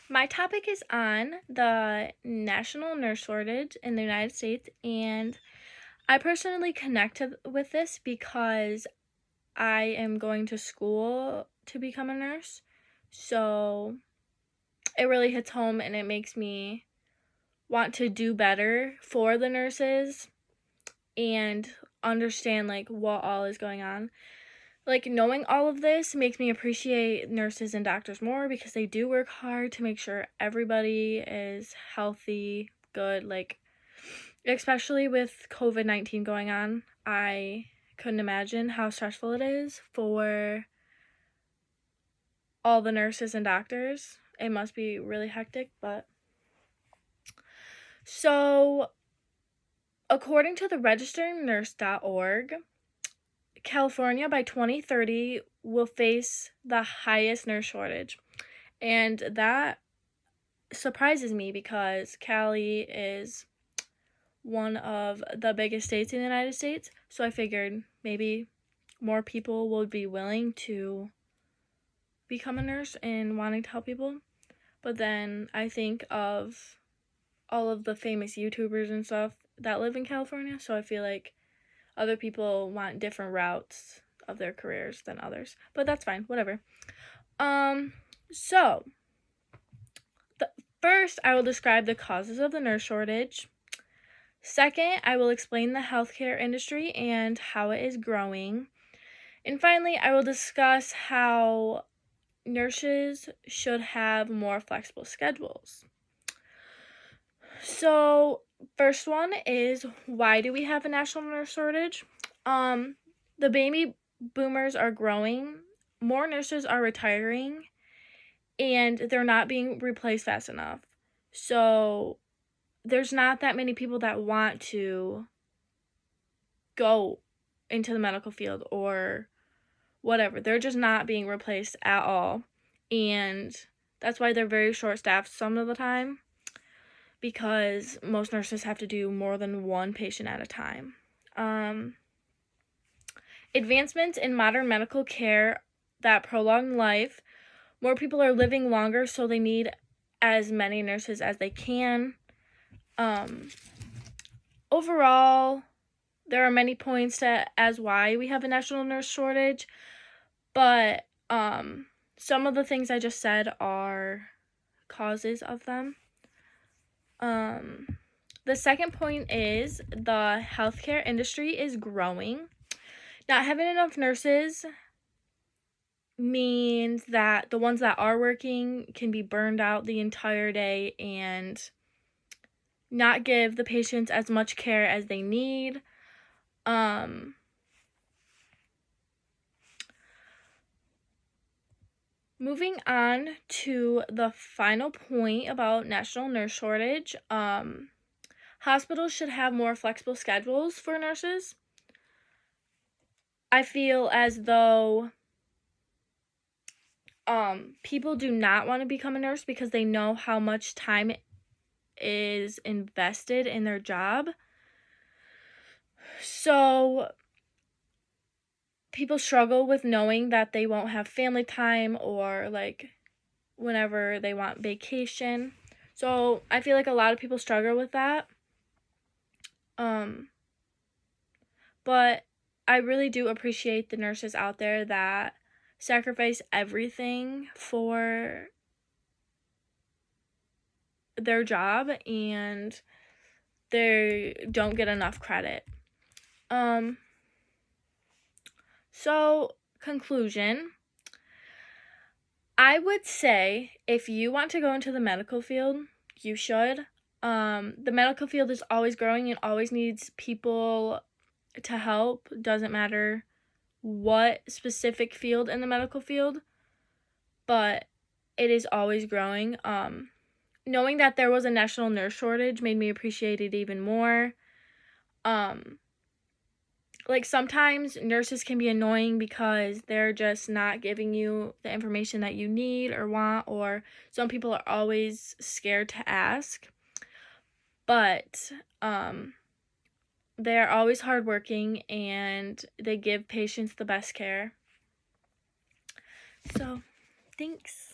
My topic is on the national nurse shortage in the United States, and I personally with this because I am going to school to become a nurse. So it really hits home and it makes me want to do better for the nurses and understand like what all is going on. Like, knowing all of this makes me appreciate nurses and doctors more because they do work hard to make sure everybody is healthy, good, like, especially with COVID-19 going on. I couldn't imagine how stressful it is for all the nurses and doctors. It must be really hectic, but so according to the registerednurse.org, California by 2030 will face the highest nurse shortage. And that surprises me because Cali is one of the biggest states in the United States. So I figured maybe more people would be willing to become a nurse and wanting to help people. But then I think of all of the famous YouTubers and stuff that live in California. So I feel like other people want different routes of their careers than others. But that's fine, whatever. So first, I will describe the causes of the nurse shortage. Second, I will explain the healthcare industry and how it is growing. And finally, I will discuss how nurses should have more flexible schedules. So, first one is, why do we have a national nurse shortage? The baby boomers are growing, more nurses are retiring, and they're not being replaced fast enough. So there's not that many people that want to go into the medical field or whatever. They're just not being replaced at all. And that's why they're very short staffed some of the time, because most nurses have to do more than one patient at a time. Advancements in modern medical care that prolong life. More people are living longer, so they need as many nurses as they can. Overall, there are many points as why we have a national nurse shortage, but some of the things I just said are causes of them. The second point is the healthcare industry is growing. Not having enough nurses means that the ones that are working can be burned out the entire day and not give the patients as much care as they need. Moving on to the final point about national nurse shortage, hospitals should have more flexible schedules for nurses. I feel as though people do not want to become a nurse because they know how much time is invested in their job. So people struggle with knowing that they won't have family time or like whenever they want vacation. So I feel like a lot of people struggle with that. But I really do appreciate the nurses out there that sacrifice everything for their job and they don't get enough credit. So conclusion, I would say if you want to go into the medical field, you should. The medical field is always growing and always needs people to help. Doesn't matter what specific field in the medical field, but it is always growing. Knowing that there was a national nurse shortage made me appreciate it even more. Like sometimes nurses can be annoying because they're just not giving you the information that you need or want, or some people are always scared to ask. But they're always hardworking and they give patients the best care. So, thanks.